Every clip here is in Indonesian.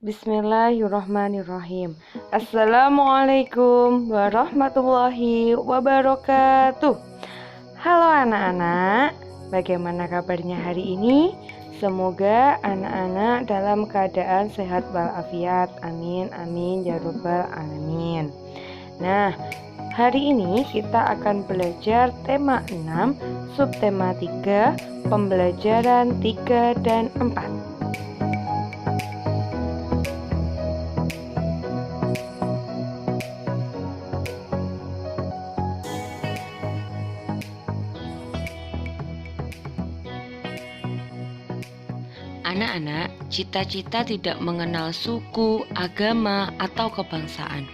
Bismillahirrahmanirrahim. Assalamualaikum warahmatullahi wabarakatuh. Halo anak-anak, bagaimana kabarnya hari ini? Semoga anak-anak dalam keadaan sehat walafiat. Amin, amin, ya rabbal alamin. Nah, hari ini kita akan belajar tema 6, subtema 3, pembelajaran 3 dan 4. Anak-anak, cita-cita tidak mengenal suku, agama, atau kebangsaan.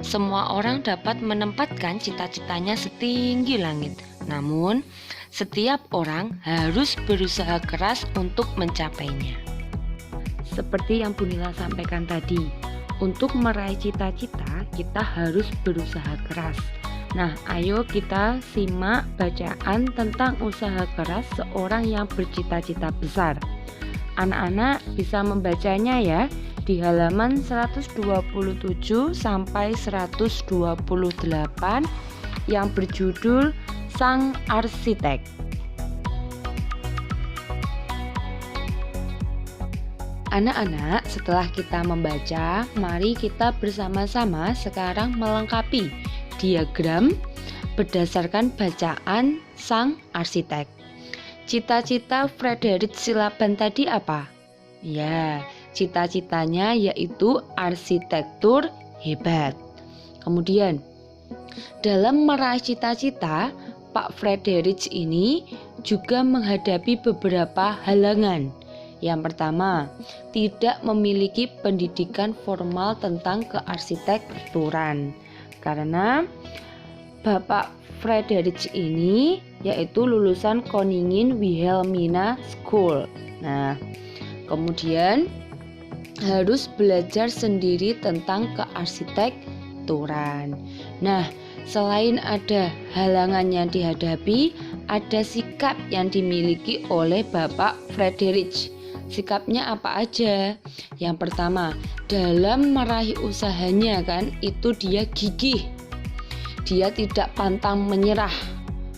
Semua orang dapat menempatkan cita-citanya setinggi langit. Namun, setiap orang harus berusaha keras untuk mencapainya. Seperti yang Bu Nila sampaikan tadi, untuk meraih cita-cita kita harus berusaha keras. Nah, ayo kita simak bacaan tentang usaha keras seorang yang bercita-cita besar. Anak-anak bisa membacanya ya di halaman 127 sampai 128 yang berjudul Sang Arsitek. Anak-anak, setelah kita membaca, mari kita bersama-sama sekarang melengkapi diagram berdasarkan bacaan Sang Arsitek. Cita-cita Frederick Silaban tadi apa? Ya, cita-citanya yaitu arsitektur hebat. Kemudian, dalam meraih cita-cita, Pak Frederick ini juga menghadapi beberapa halangan. Yang pertama, tidak memiliki pendidikan formal tentang kearsitekturan. Karena Bapak Frederick ini yaitu lulusan Koningin Wilhelmina School. Nah, kemudian harus belajar sendiri tentang kearsitekturan. Nah, selain ada halangan yang dihadapi, ada sikap yang dimiliki oleh Bapak Frederick. Sikapnya apa aja? Yang pertama, dalam meraih usahanya itu dia gigih. Dia tidak pantang menyerah.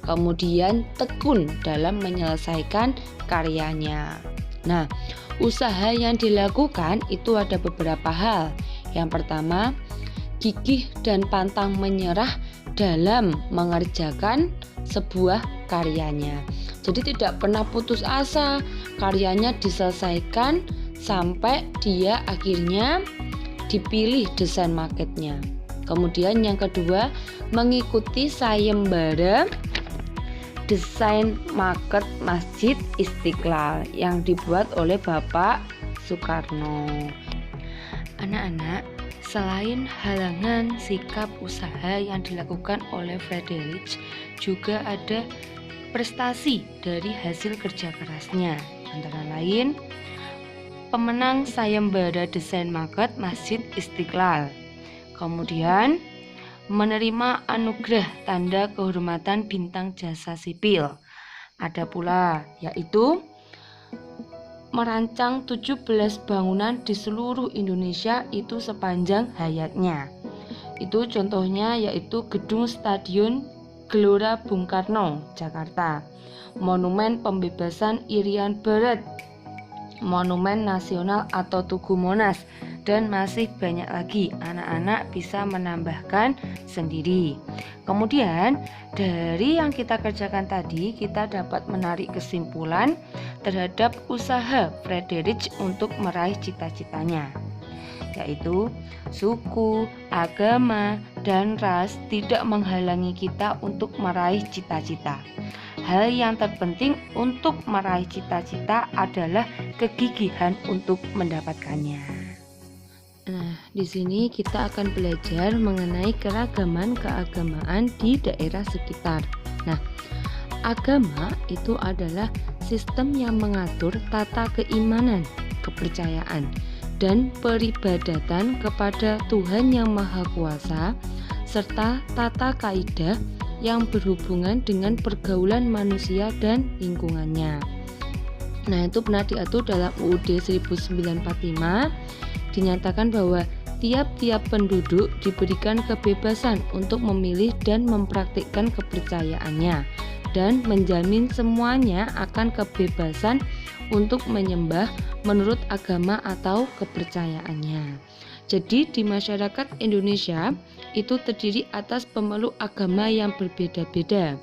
Kemudian tekun dalam menyelesaikan karyanya. Nah, usaha yang dilakukan itu ada beberapa hal. Yang pertama, gigih dan pantang menyerah dalam mengerjakan sebuah karyanya. Jadi tidak pernah putus asa, karyanya diselesaikan sampai dia akhirnya dipilih desain marketnya. Kemudian yang kedua, mengikuti sayembara desain market Masjid Istiqlal yang dibuat oleh Bapak Soekarno. Anak-anak, selain halangan sikap usaha yang dilakukan oleh Frederick, juga ada prestasi dari hasil kerja kerasnya. Antara lain, pemenang sayembara desain market Masjid Istiqlal. Kemudian menerima anugerah tanda kehormatan bintang jasa sipil. Ada pula yaitu merancang 17 bangunan di seluruh Indonesia itu sepanjang hayatnya. Itu contohnya yaitu Gedung Stadion Gelora Bung Karno, Jakarta, Monumen Pembebasan Irian Barat, Monumen Nasional atau Tugu Monas, dan masih banyak lagi. Anak-anak bisa menambahkan sendiri. Kemudian dari yang kita kerjakan tadi, kita dapat menarik kesimpulan terhadap usaha Frederick untuk meraih cita-citanya, yaitu suku, agama, dan ras tidak menghalangi kita untuk meraih cita-cita. Hal yang terpenting untuk meraih cita-cita adalah kegigihan untuk mendapatkannya. Nah, di sini kita akan belajar mengenai keragaman keagamaan di daerah sekitar. Nah, agama itu adalah sistem yang mengatur tata keimanan, kepercayaan, dan peribadatan kepada Tuhan Yang Maha Kuasa, serta tata kaidah yang berhubungan dengan pergaulan manusia dan lingkungannya. Nah, itu pernah diatur dalam UUD 1945 dinyatakan bahwa tiap-tiap penduduk diberikan kebebasan untuk memilih dan mempraktikkan kepercayaannya, dan menjamin semuanya akan kebebasan untuk menyembah menurut agama atau kepercayaannya. Jadi di masyarakat Indonesia itu terdiri atas pemeluk agama yang berbeda-beda.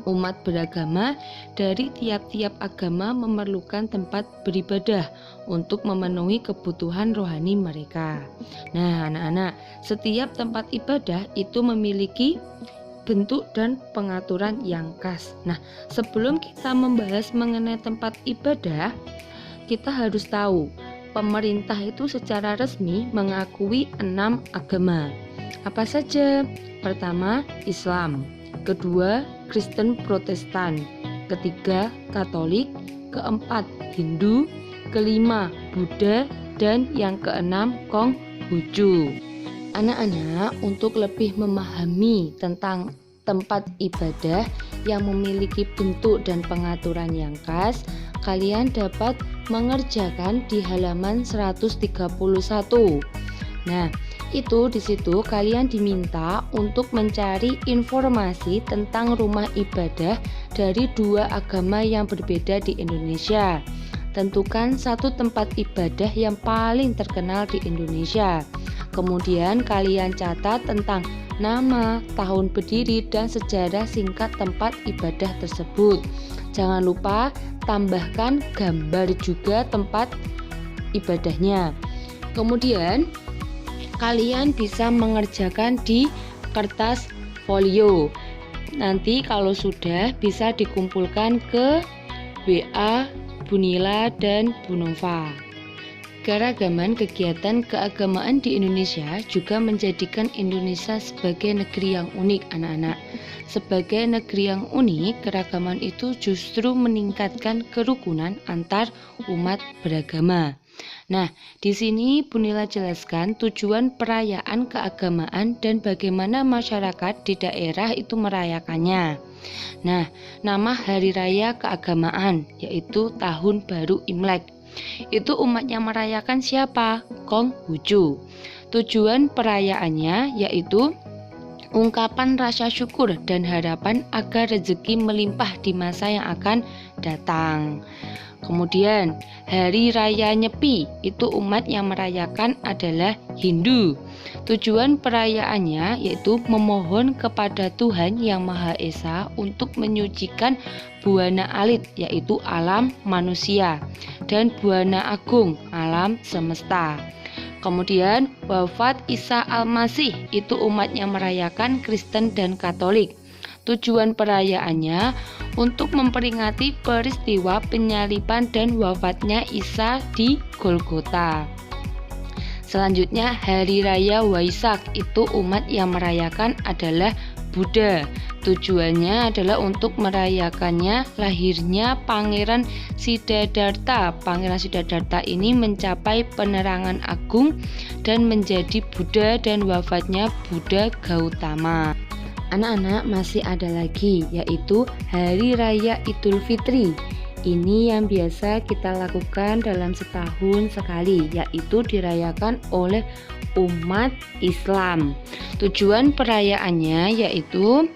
Umat beragama dari tiap-tiap agama memerlukan tempat beribadah untuk memenuhi kebutuhan rohani mereka. Nah, anak-anak, setiap tempat ibadah itu memiliki bentuk dan pengaturan yang khas. Nah, sebelum kita membahas mengenai tempat ibadah, kita harus tahu pemerintah itu secara resmi mengakui 6 agama. Apa saja? Pertama, Islam. Kedua, Kristen Protestan. Ketiga, Katolik. Keempat, Hindu. Kelima, Buddha. Dan yang keenam, Konghucu. Anak-anak, untuk lebih memahami tentang tempat ibadah yang memiliki bentuk dan pengaturan yang khas, kalian dapat mengerjakan di halaman 131. Nah, itu di situ kalian diminta untuk mencari informasi tentang rumah ibadah dari 2 agama yang berbeda di Indonesia. Tentukan satu tempat ibadah yang paling terkenal di Indonesia. Kemudian kalian catat tentang nama, tahun berdiri, dan sejarah singkat tempat ibadah tersebut. Jangan lupa tambahkan gambar juga tempat ibadahnya. Kemudian kalian bisa mengerjakan di kertas folio. Nanti kalau sudah bisa dikumpulkan ke WA Bunila dan Bu Nova. Keragaman kegiatan keagamaan di Indonesia juga menjadikan Indonesia sebagai negeri yang unik, anak-anak. Sebagai negeri yang unik, keragaman itu justru meningkatkan kerukunan antar umat beragama. Nah, di sini Bu Nila jelaskan tujuan perayaan keagamaan dan bagaimana masyarakat di daerah itu merayakannya. Nah, nama hari raya keagamaan yaitu Tahun Baru Imlek. Itu umat yang merayakan siapa? Konghucu. Tujuan perayaannya yaitu ungkapan rasa syukur dan harapan agar rezeki melimpah di masa yang akan datang. Kemudian Hari Raya Nyepi, itu umat yang merayakan adalah Hindu. Tujuan perayaannya yaitu memohon kepada Tuhan Yang Maha Esa untuk menyucikan buana alit, yaitu alam manusia, dan buana agung, alam semesta. Kemudian wafat Isa Al-Masih, itu umat yang merayakan Kristen dan Katolik. Tujuan perayaannya untuk memperingati peristiwa penyaliban dan wafatnya Isa di Golgota. Selanjutnya Hari Raya Waisak, itu umat yang merayakan adalah Buddha. Tujuannya adalah untuk merayakannya lahirnya Pangeran Siddhartha. Pangeran Siddhartha ini mencapai penerangan agung dan menjadi Buddha, dan wafatnya Buddha Gautama. Anak-anak, masih ada lagi yaitu Hari Raya Idul Fitri. Ini yang biasa kita lakukan dalam setahun sekali, yaitu dirayakan oleh umat Islam. Tujuan perayaannya yaitu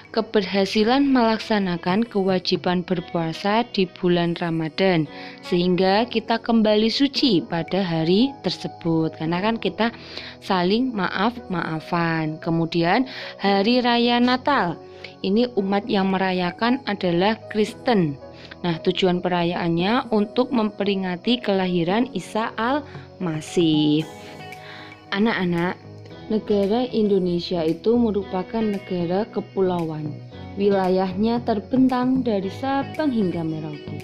keberhasilan melaksanakan kewajiban berpuasa di bulan Ramadan, sehingga kita kembali suci pada hari tersebut, karena kan kita saling maaf-maafan. Kemudian Hari Raya Natal, ini umat yang merayakan adalah Kristen. Nah, tujuan perayaannya untuk memperingati kelahiran Isa Al-Masih. Anak-anak, negara Indonesia itu merupakan negara kepulauan. Wilayahnya terbentang dari Sabang hingga Merauke.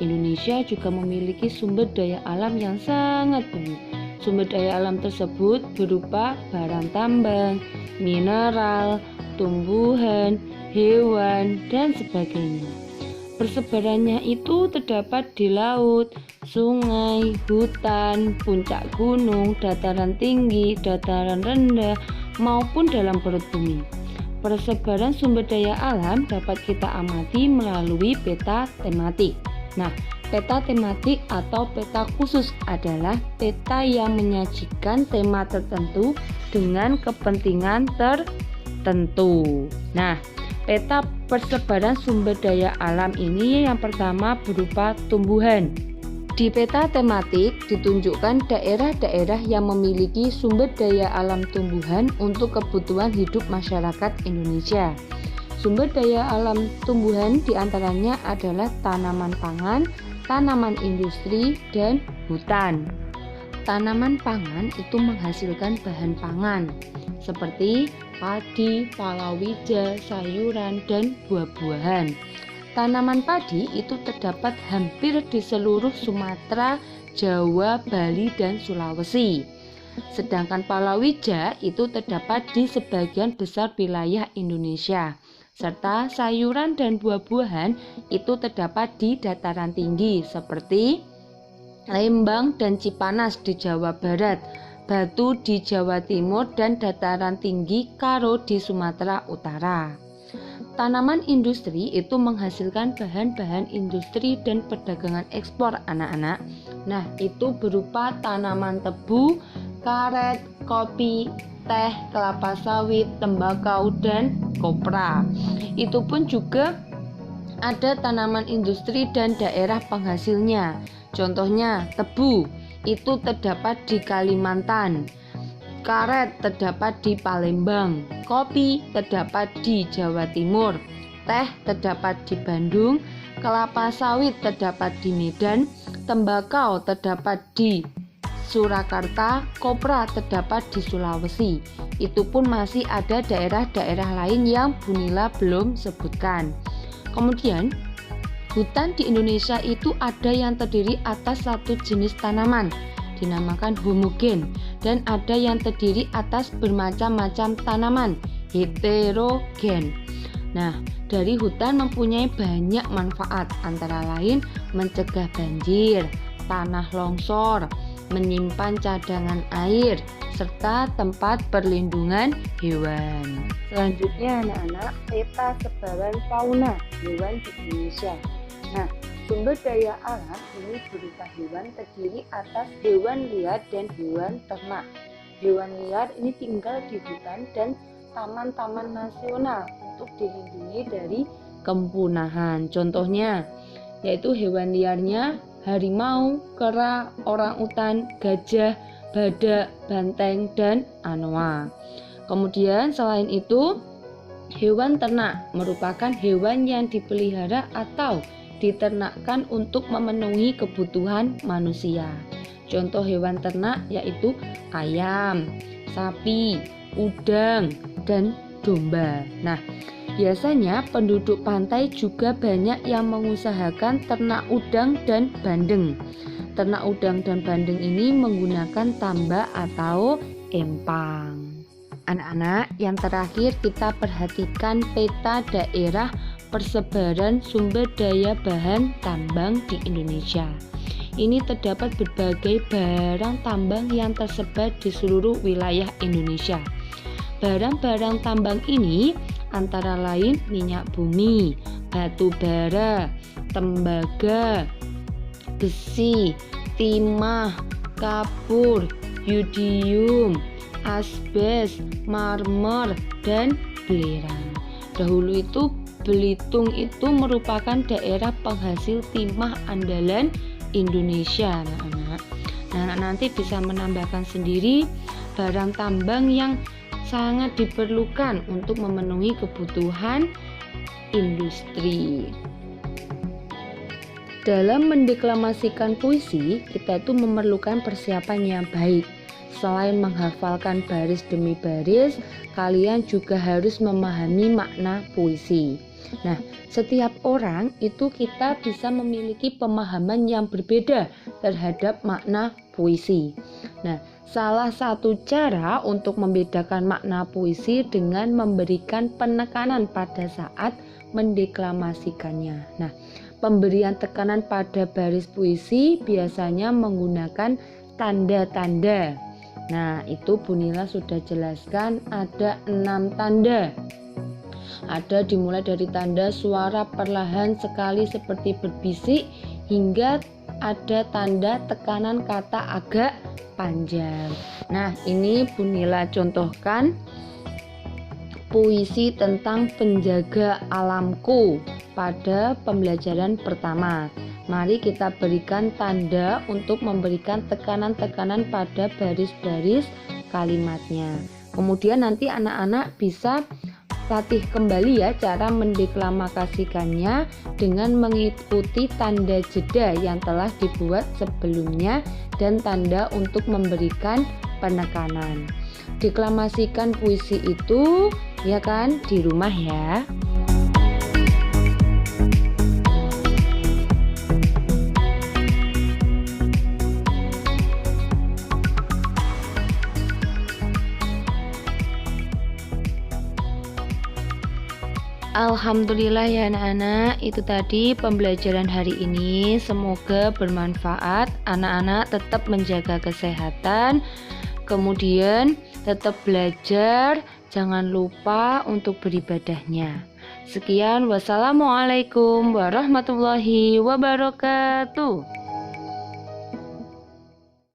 Indonesia juga memiliki sumber daya alam yang sangat banyak. Sumber daya alam tersebut berupa barang tambang, mineral, tumbuhan, hewan, dan sebagainya. Persebarannya itu terdapat di laut, sungai, hutan, puncak gunung, dataran tinggi, dataran rendah, maupun dalam perut bumi. Persebaran sumber daya alam dapat kita amati melalui peta tematik. Nah, Peta tematik atau peta khusus adalah peta yang menyajikan tema tertentu dengan kepentingan tertentu. Nah, peta persebaran sumber daya alam ini yang pertama berupa tumbuhan. Di peta tematik ditunjukkan daerah-daerah yang memiliki sumber daya alam tumbuhan untuk kebutuhan hidup masyarakat Indonesia. Sumber daya alam tumbuhan diantaranya adalah tanaman pangan, tanaman industri, dan hutan. Tanaman pangan itu menghasilkan bahan pangan seperti padi, palawija, sayuran, dan buah-buahan. Tanaman padi itu terdapat hampir di seluruh Sumatera, Jawa, Bali, dan Sulawesi. Sedangkan palawija itu terdapat di sebagian besar wilayah Indonesia. Serta sayuran dan buah-buahan itu terdapat di dataran tinggi seperti Lembang dan Cipanas di Jawa Barat, Batu di Jawa Timur, dan dataran tinggi Karo di Sumatera Utara. Tanaman industri itu menghasilkan bahan-bahan industri dan perdagangan ekspor anak-anak. Nah, itu berupa tanaman tebu, karet, kopi, teh, kelapa sawit, tembakau, dan kopra. Itu pun juga ada tanaman industri dan daerah penghasilnya. Contohnya tebu itu terdapat di Kalimantan, karet terdapat di Palembang, kopi terdapat di Jawa Timur, teh terdapat di Bandung, kelapa sawit terdapat di Medan, tembakau terdapat di Surakarta, kopra terdapat di Sulawesi. Itu pun masih ada daerah-daerah lain yang Bu Nila belum sebutkan. Kemudian, hutan di Indonesia itu ada yang terdiri atas satu jenis tanaman, dinamakan homogen, dan ada yang terdiri atas bermacam-macam tanaman, heterogen. Nah, dari hutan mempunyai banyak manfaat, antara lain mencegah banjir, tanah longsor, menyimpan cadangan air, serta tempat perlindungan hewan. Selanjutnya anak-anak, peta sebaran fauna hewan di Indonesia. Nah, sumber daya alam ini berupa hewan terdiri atas hewan liar dan hewan ternak. Hewan liar ini tinggal di hutan dan taman-taman nasional untuk dilindungi dari kepunahan. Contohnya, yaitu hewan liarnya harimau, kera, orangutan, gajah, badak, banteng, dan anoa. Kemudian selain itu, hewan ternak merupakan hewan yang dipelihara atau diternakkan untuk memenuhi kebutuhan manusia. Contoh hewan ternak yaitu ayam, sapi, udang, dan domba. Nah, biasanya penduduk pantai juga banyak yang mengusahakan ternak udang dan bandeng. Ternak udang dan bandeng ini menggunakan tambak atau empang. Anak-anak, yang terakhir kita perhatikan peta daerah persebaran sumber daya bahan tambang di Indonesia. Ini terdapat berbagai barang tambang yang tersebar di seluruh wilayah Indonesia. Barang-barang tambang ini antara lain minyak bumi, batu bara, tembaga, besi, timah, kapur, yodium, asbes, marmer, dan belerang. Dahulu itu Belitung itu merupakan daerah penghasil timah andalan Indonesia, anak-anak. Nah, nanti bisa menambahkan sendiri barang tambang yang sangat diperlukan untuk memenuhi kebutuhan industri. Dalam mendeklamasikan puisi, kita itu memerlukan persiapan yang baik. Selain menghafalkan baris demi baris, kalian juga harus memahami makna puisi. Nah, setiap orang itu kita bisa memiliki pemahaman yang berbeda terhadap makna puisi. Nah, salah satu cara untuk membedakan makna puisi dengan memberikan penekanan pada saat mendeklamasikannya. Nah, pemberian tekanan pada baris puisi biasanya menggunakan tanda-tanda. Nah, itu Bu Nila sudah jelaskan ada 6 tanda. Ada dimulai dari tanda suara perlahan sekali seperti berbisik hingga ada tanda tekanan kata agak panjang. Nah, ini Bu Nila contohkan puisi tentang penjaga alamku pada pembelajaran pertama. Mari kita berikan tanda untuk memberikan tekanan-tekanan pada baris-baris kalimatnya. Kemudian nanti anak-anak bisa latih kembali ya cara mendeklamasikannya dengan mengikuti tanda jeda yang telah dibuat sebelumnya dan tanda untuk memberikan penekanan. Deklamasikan puisi itu ya kan di rumah ya. Alhamdulillah ya anak-anak, itu tadi pembelajaran hari ini. Semoga bermanfaat. Anak-anak tetap menjaga kesehatan, kemudian tetap belajar, jangan lupa untuk beribadahnya. Sekian, wassalamualaikum warahmatullahi wabarakatuh.